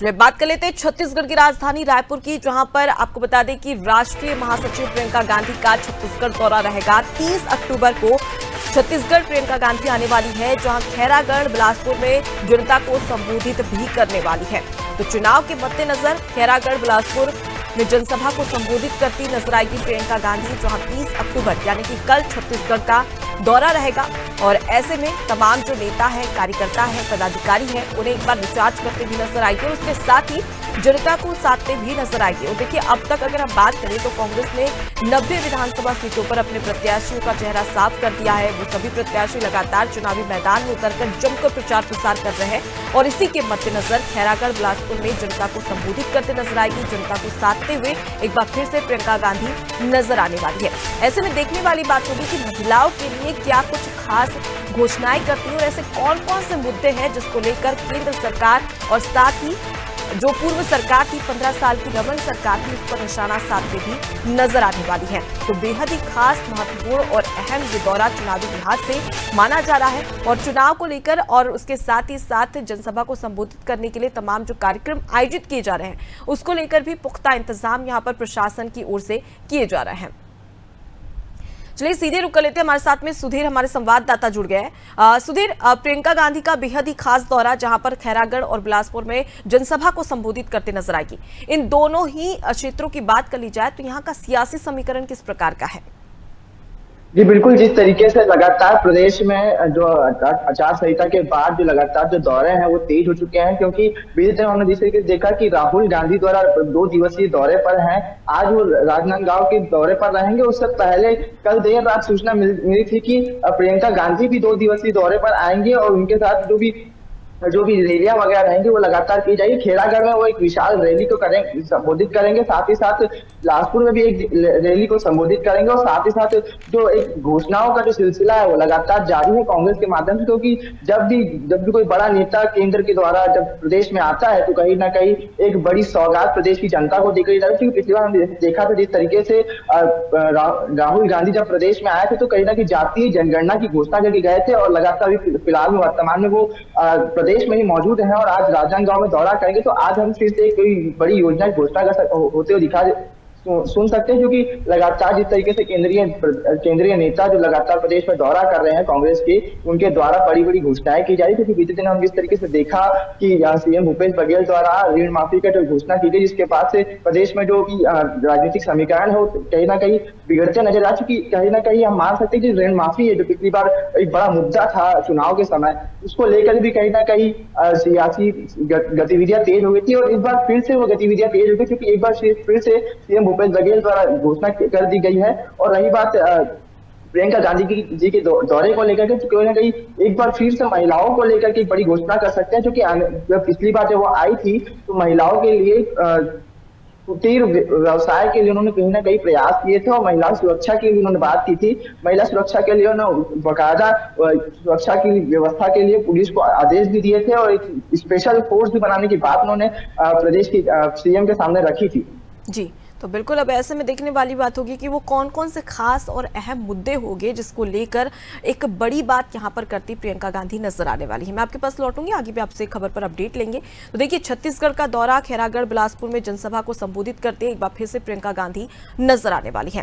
चलिए बात कर लेते हैं छत्तीसगढ़ की राजधानी रायपुर की, जहां पर आपको बता दें कि राष्ट्रीय महासचिव प्रियंका गांधी का छत्तीसगढ़ दौरा रहेगा। 30 अक्टूबर को छत्तीसगढ़ प्रियंका गांधी आने वाली है, जहां खैरागढ़ बिलासपुर में जनता को संबोधित भी करने वाली है। तो चुनाव के मद्देनजर खैरागढ़ बिलासपुर में जनसभा को संबोधित करती नजर आएगी प्रियंका गांधी, जहां 30 अक्टूबर यानी कि कल छत्तीसगढ़ का दौरा रहेगा। और ऐसे में तमाम जो नेता है, कार्यकर्ता है, पदाधिकारी है, उन्हें एक बार रिचार्ज करते भी नजर आएंगे और उसके साथ ही जनता को साधते भी नजर आएंगे। और देखिए, अब तक अगर हम बात करें तो कांग्रेस ने 90 विधानसभा सीटों पर अपने प्रत्याशियों का चेहरा साफ कर दिया है। वो सभी प्रत्याशी लगातार चुनावी मैदान में उतरकर जमकर प्रचार प्रसार कर रहे हैं और इसी के मद्देनजर खैरागढ़ बिलासपुर में जनता को संबोधित करते नजर आएगी। जनता को साधते हुए एक बार फिर से प्रियंका गांधी नजर आने वाली है। ऐसे में देखने वाली बात होगी कि महिलाओं के लिए क्या कुछ खास घोषणाएं करती है और ऐसे कौन कौन से मुद्दे हैं जिसको लेकर केंद्र सरकार और साथ ही जो पूर्व सरकार थी, 15 साल की रमन सरकार थी, उस पर निशाना साधते भी नजर आने वाली है। तो बेहद ही खास, महत्वपूर्ण और अहम ये दौरा चुनावी लिहाज से माना जा रहा है और चुनाव को लेकर और उसके साथ ही साथ जनसभा को संबोधित करने के लिए तमाम जो कार्यक्रम आयोजित किए जा रहे हैं, उसको लेकर भी पुख्ता इंतजाम यहाँ पर प्रशासन की ओर से किए जा रहे हैं। चलिए सीधे रुक कर लेते हैं, हमारे साथ में सुधीर हमारे संवाददाता जुड़ गए हैं। सुधीर, प्रियंका गांधी का बेहद ही खास दौरा, जहां पर खैरागढ़ और बिलासपुर में जनसभा को संबोधित करते नजर आएगी। इन दोनों ही क्षेत्रों की बात कर ली जाए तो यहाँ का सियासी समीकरण किस प्रकार का है? जी बिल्कुल, जिस तरीके से लगातार प्रदेश में जो आचार संहिता के बाद जो लगातार जो दौरे हैं वो तेज हो चुके हैं, क्योंकि बीते दिन हमने जिस तरीके से देखा कि राहुल गांधी द्वारा 2 दिवसीय दौरे पर हैं। आज वो राजनांदगांव के दौरे पर रहेंगे। उससे पहले कल देर रात सूचना मिली थी कि प्रियंका गांधी भी 2 दिवसीय दौरे पर आएंगे और उनके साथ जो भी रैलियां वगैरह रहेंगी वो लगातार की जाएगी। खेड़ागढ़ में वो एक विशाल रैली को संबोधित करेंगे, साथ ही साथ बिलासपुर में भी एक रैली को संबोधित करेंगे और साथ ही साथ जो एक घोषणाओं का जो सिलसिला है वो लगातार जारी है कांग्रेस के माध्यम से, क्योंकि जब भी कोई बड़ा नेता केंद्र के द्वारा जब प्रदेश में आता है तो कहीं ना कहीं एक बड़ी सौगात प्रदेश की जनता को दी जाती है। क्योंकि पिछली बार हमने देखा था जिस तरीके से राहुल गांधी जब प्रदेश में आए थे तो कहीं ना कहीं जातीय जनगणना की घोषणा करके गए थे और लगातार फिलहाल में वर्तमान में वो प्रदेश में ही मौजूद है और आज राजनांदगांव में दौरा करेंगे। तो आज हम फिर से कोई बड़ी योजना की घोषणा होते हुए सुन सकते हैं, क्योंकि लगातार जिस तरीके से केंद्रीय नेता जो लगातार प्रदेश में दौरा कर रहे हैं कांग्रेस के, उनके द्वारा बड़ी बड़ी घोषणाएं की जा रही। क्योंकि बीते दिन हम जिस तरीके से देखा कि सीएम भूपेश बघेल द्वारा ऋण माफी का जो घोषणा की गई, जिसके बाद से प्रदेश में जो भी राजनीतिक समीकरण है वो कहीं ना कहीं बिगड़ते नजर आ चुकी। कहीं ना कहीं हम मान सकते हैं कि ऋण माफी है जो पिछली बार एक बड़ा मुद्दा था चुनाव के समय, उसको लेकर भी कहीं ना कहीं सियासी गतिविधियां तेज हो गई थी और इस बार फिर से वो गतिविधियां तेज हो गई, क्योंकि एक बार फिर से सीएम भूपेश बघेल द्वारा घोषणा कर दी गई है। और रही बात प्रियंका गांधी जी के दौरे को लेकर के, तो कहीं ना कहीं एक बार फिर से महिलाओं को लेकर के एक बड़ी घोषणा कर सकते हैं, क्योंकि पिछली बार जब वो आई थी तो महिलाओं के लिए कुटीर व्यवसाय के लिए उन्होंने कहीं ना कहीं प्रयास किए थे और महिला सुरक्षा की भी उन्होंने बात की थी। महिला सुरक्षा के लिए उन्होंने बाकायदा सुरक्षा की व्यवस्था के लिए पुलिस को आदेश भी दिए थे और एक स्पेशल फोर्स भी बनाने की बात उन्होंने प्रदेश की सीएम के सामने रखी थी। जी, तो बिल्कुल अब ऐसे में देखने वाली बात होगी कि वो कौन कौन से खास और अहम मुद्दे होंगे जिसको लेकर एक बड़ी बात यहाँ पर करती प्रियंका गांधी नजर आने वाली है। मैं आपके पास लौटूंगी, आगे भी आपसे खबर पर अपडेट लेंगे। तो देखिए, छत्तीसगढ़ का दौरा, खैरागढ़ बिलासपुर में जनसभा को संबोधित करते एक बार फिर से प्रियंका गांधी नजर आने वाली है।